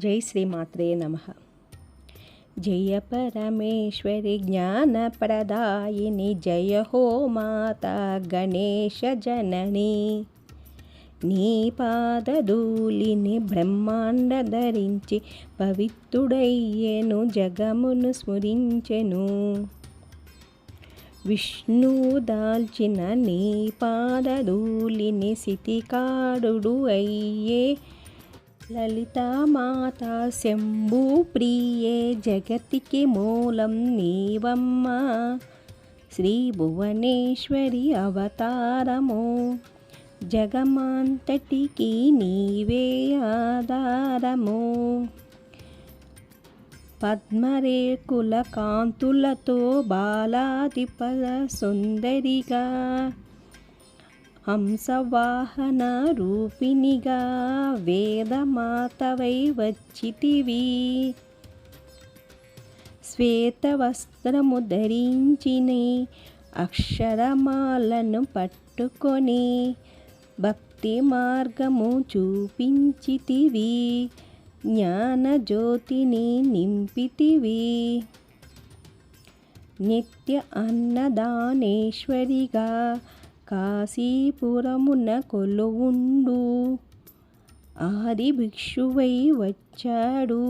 జై శ్రీమాత్రే నమః. జయ పరమేశ్వరి జ్ఞానప్రదాయిని, జయ హో మాతా గణేశ జనని. నీ పాదధూళిని బ్రహ్మాండ ధరించి పవిత్రుడయ్యెను, జగమును స్మరించెను. విష్ణువు దాల్చిన నీ పాదధూళిని సితికారుడు అయ్యే. లలితామాతా శంభు ప్రియే, జగతికి మూలం నీవమ్మ. శ్రీ భువనేశ్వరి అవతారము, జగమంతటికి నీవే ఆధారము. పద్మరేకుల కాంతులతో బాలాదిపల సుందరిగా, హంసవాహన రూపిణిగా వేదమాతవై వచ్చితివి. శ్వేతవస్త్రము ధరించిని, అక్షరమాలను పట్టుకొని భక్తి మార్గము చూపించితివి. జ్ఞానజ్యోతిని నింపితివి. నిత్య అన్నదానేశ్వరిగా కాశీపురమున కొలువుండు. ఆది భిక్షువై వచ్చాడు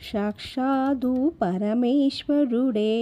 సాక్షాత్తు పరమేశ్వరుడే.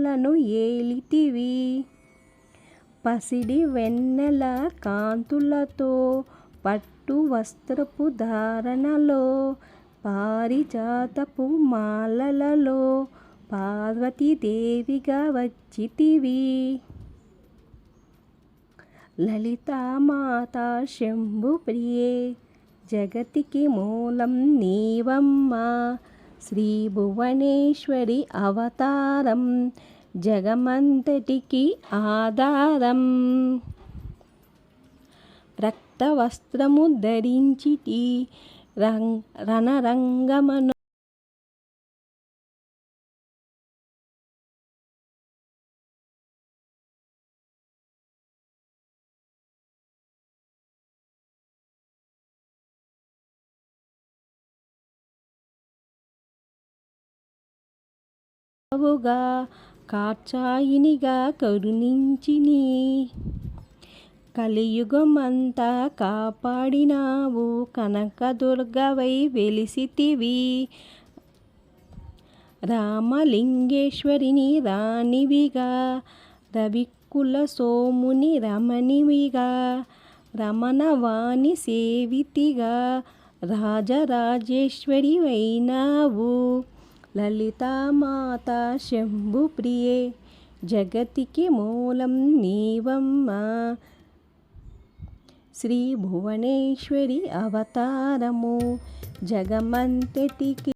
లను ఏలితివి. పసిడి వెన్నెల కాంతులతో పట్టు వస్త్రపు ధారణలో, పారిజాతపు మాలలలో పార్వతీదేవిగా వచ్చితివి. లలితామాతా శంభు ప్రియే, జగతికి మూలం నీవమ్మ. శ్రీ భువనేశ్వరి అవతారం, జగమంతటికి ఆధారం. రక్తవస్త్రము ధరించితి, రణరంగమను కాచాయినిగా కరుణించిని. కలియుగమంతా కాపాడినావు, కనకదుర్గవై వెలిసితివి. రామలింగేశ్వరిని రాణివిగా, రవికుల సోముని రమణివిగా, రమణవాణి సేవితిగా రాజరాజేశ్వరి వైనావు. లలితామాతా శంభు ప్రియే, జగతికి మూలం నీవమ్మ. శ్రీ భువనేశ్వరి అవతారము, జగమంతటికి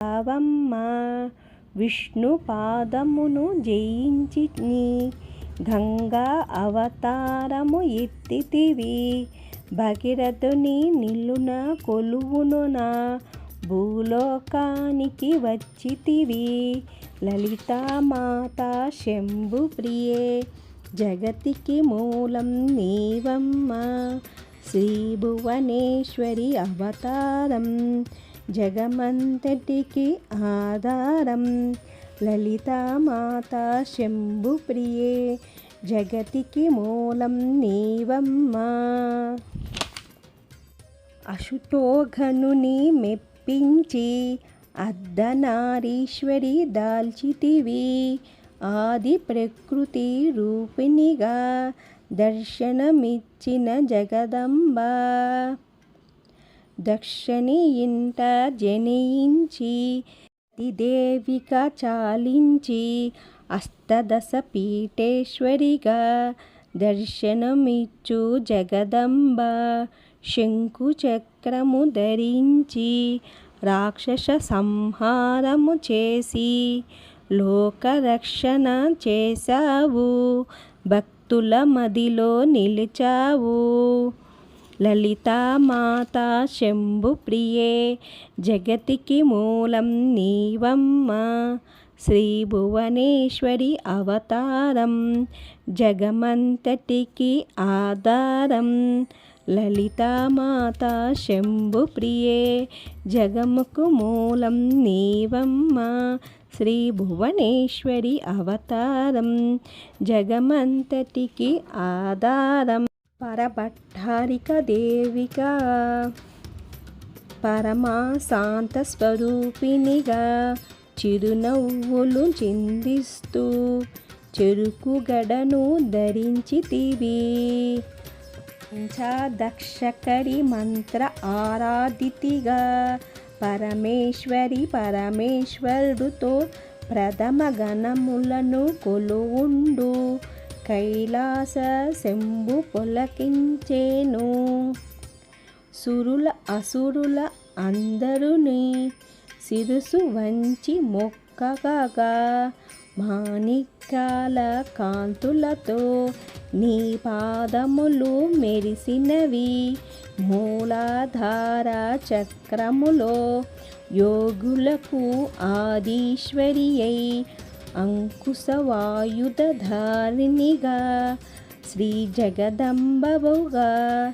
రావమ్మ విష్ణు పాదమును జయించి నీ గంగా అవతారము ఎత్తితివి. భగీరథుని నిలున కొలువునున భూలోకానికి వచ్చితివి. లలితామాత శంభుప్రియే జగతికి మూలం నీవమ్మ. శ్రీ భువనేశ్వరి అవతారం జగమంతటికి ఆధారం. లలితామాత శంభుప్రియే జగతికి మూలం నీవమ్మ. అశుతోఘనుని మెప్పించి అర్ధనారీశ్వరి దాల్చితివి. ఆది ప్రకృతి రూపిణిగా దర్శనమిచ్చిన జగదంబ. దక్షిణి ఇంట జనించి దేవిగా చాలించి అష్టదశ పీఠేశ్వరిగా దర్శనమిచ్చు జగదంబ. శంకు చక్రము ధరించి రాక్షస సంహారము చేసి లోకరక్షణ చేశావు. భక్తుల మదిలో నిలిచావు. లలితామాత శంభుప్రియే జగతికి మూలం నీవమ్మ. శ్రీ భువనేశ్వరి అవతారం జగమంతటికి ఆధారం. లలితామాత శంభుప్రియే జగముకు మూలం నీవమ్మ. శ్రీ భువనేశ్వరి అవతారం జగమంతటికి ఆధారం. పరభట్టారిక దేవిగా పరమాశాంత స్వరూపిణిగా చిరునవ్వులు చిందిస్తూ చెరుకు గడను ధరించితివి. పంచదక్షకరి మంత్ర ఆరాధితిగా పరమేశ్వరుతో ప్రథమ గణములను కొలువుండు కైలాస శంభు పొలకించేను. సురుల అసురుల అందరుని శిరసు వంచి మొక్కగా మాణిక్యాల కాంతులతో నీ పాదములు మెరిసినవి. మూలాధార చక్రములో యోగులకు ఆదీశ్వరి అయి అంకుశవాయుధధారిణిగా శ్రీ జగదంబవుగా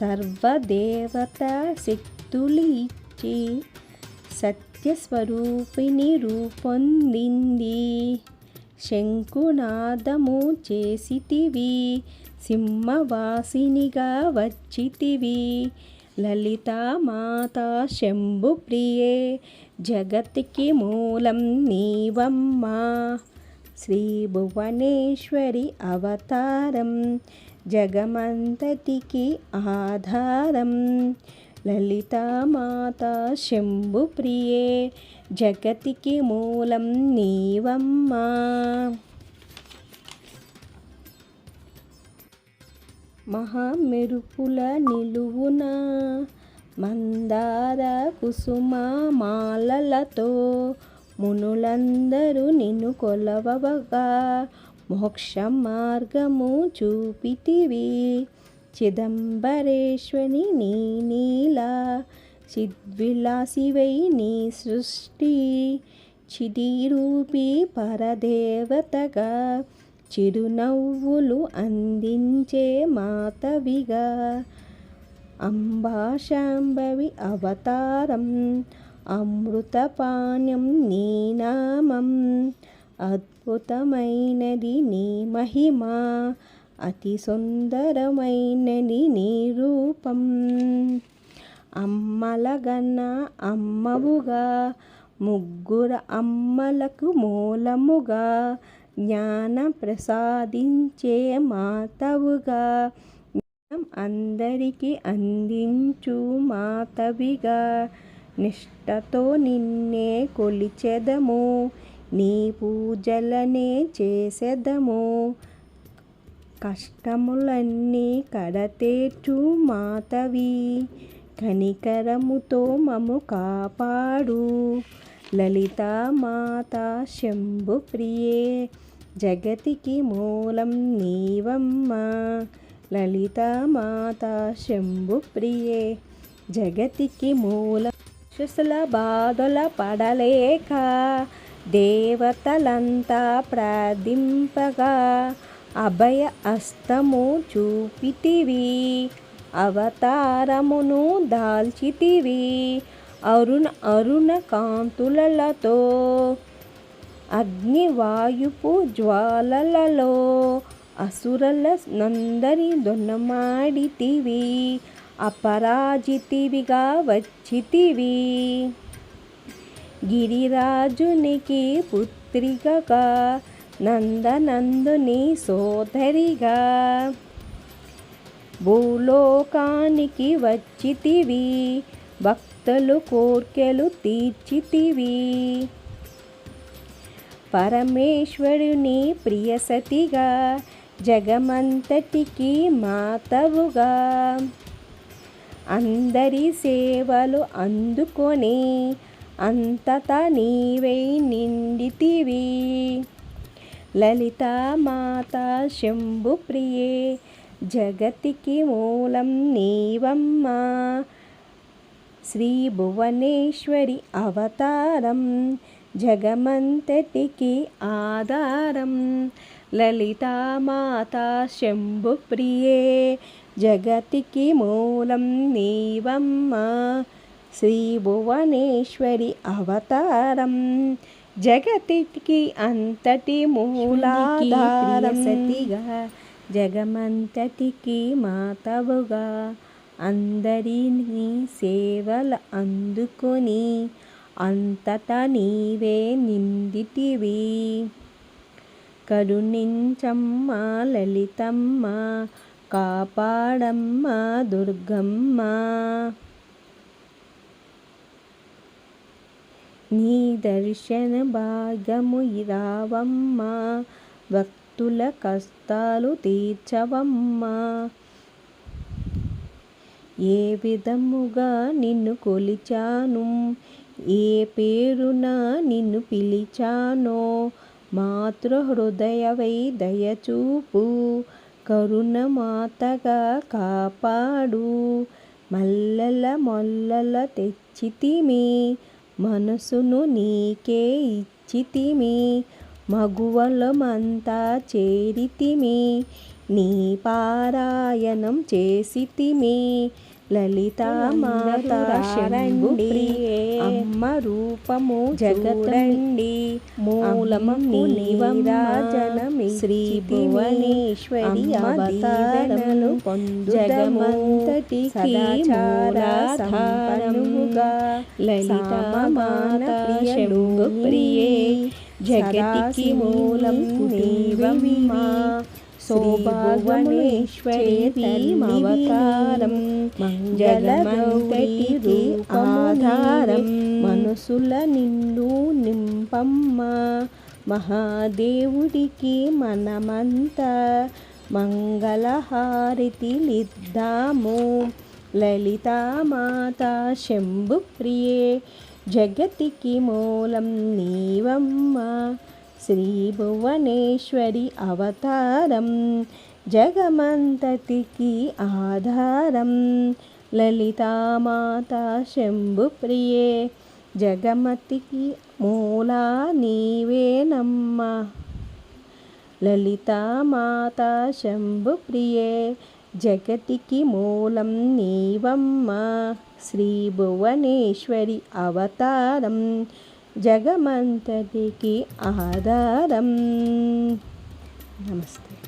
సర్వదేవత శక్తులిచ్చి సత్యస్వరూపిణి రూపొందింది. శంకునాదము చేసితివి. సింహవాసినిగా వచ్చితివి. లలితామాత శంభుప్రియే జగతికి మూలం నీవమ్మ. శ్రీ భువనేశ్వరి అవతారం జగమంతటికి ఆధారం. లలితామాత శంభుప్రియే జగతికి మూలం నీవమ్మ. మహామెరుపుల నిలువున మందార కుసుమ మాలలతో మునులందరూ నిన్ను కొలవగా మోక్ష మార్గము చూపితివి. చిదంబరేశ్వరి నీ నీలా చిద్విలాసివై నీ సృష్టి. చిదిరూపి పరదేవతగా చిరునవ్వులు అందించే మాతవిగా అంబా శాంభవి అవతారం. అమృతపాణ్యం నీ నామం. అద్భుతమైనది నీ మహిమ. అతి సుందరమైనది నీ రూపం. అమ్మలగన్న అమ్మవుగా ముగ్గురు అమ్మలకు మూలముగా జ్ఞాన ప్రసాదించే మాతవుగా అందరికీ అందించు మాతవిగా నిష్టతో నిన్నే కొలిచెదము. నీ పూజలనే చేసెదము. కష్టములన్నీ కడతేర్చు మాతవి. కనికరముతో మము కాపాడు. లలితామాతా శంభుప్రియే జగతికి మూలం నీవమ్మా. లలితామాతా శంభుప్రియే జగతికి మూలం. శుశల బాధల పడలేక దేవతలంతా ప్రార్థింపగా అభయ అస్తము చూపితివి. అవతారమును దాల్చితివి అరుణ కాంతులతో. అగ్నివాయుపు జ్వాలలలో అసురల నందరి దొన్నమాడితివి. అపరాజితివిగా వచ్చితివి. గిరిరాజునికి పుత్రికగా నందనందుని సోదరిగా భూలోకానికి వచ్చితివి. భక్తులు కోర్కెలు తీర్చితివి. పరమేశ్వరుని ప్రియసతిగా జగమంతటికి మాతవుగా అందరి సేవలు అందుకొని అంతటా నీవై నిండితివి. లలితామాతా శంభుప్రియే జగతికి మూలం నీవమ్మా. శ్రీ భువనేశ్వరి అవతారం జగమంతటికి ఆధారం. లలితామాతా శంభుప్రియే జగతికి మూలం నీవమ్మా. శ్రీ భువనేశ్వరి అవతారం జగతికి అంతటి మూలాధారం. సతిగా జగమంతటికి మాతవుగా అందరినీ సేవలు అందుకొని అంతటా నీవే నిండితివి. కరుణించమ్మ లలితమ్మ కాపాడమ్మ దుర్గమ్మ. నీ దర్శన భాగ్యము ఇరావమ్మ. భక్తుల కష్టాలు తీర్చవమ్మా. ఏ విధముగా నిన్ను కొలిచాను, ఏ పేరున నిన్ను పిలిచానో మాతృహృదయవై దయచూపు. కరుణమాతగా కాపాడు. మల్లెల మొల్లల తెచ్చితిమి. మనసును నీకే ఇచ్చితిమి. మగువలమంతా చేరితిమి. నీ పారాయణం చేసితిమి. లలితామాతా శంభుప్రియే అమ్మ రూపము జగతండి. మూలము నీవరాజనమి. శ్రీ భువనేశ్వరి అవతారములు జగమంతటికి మూలాధారముగా. లలితామాతా శంభుప్రియే జగతికి మూలం నీవమ్మా. సౌభాగ్యమేశ్వరి అవతారం జగమంతటికి ఆధారం. మనసుల నిండు నింపమ్మ. మహాదేవుడికి మనమంతా మంగళహారతిలిద్దాము. లలితామాతా శంభుప్రియే జగతికి మూలం నీవమ్మా. శ్రీ భువనేశ్వరి అవతారం జగమంతటికి ఆధారం. లలితామాతా శంభుప్రియే జగమతికి మూలా నీవేనమ్మా. లలితామాతా శంభుప్రియే జగతికి మూలం నీవమ్మా. శ్రీ భువనేశ్వరి అవతారం జగమంతటికి ఆధారం. నమస్తే.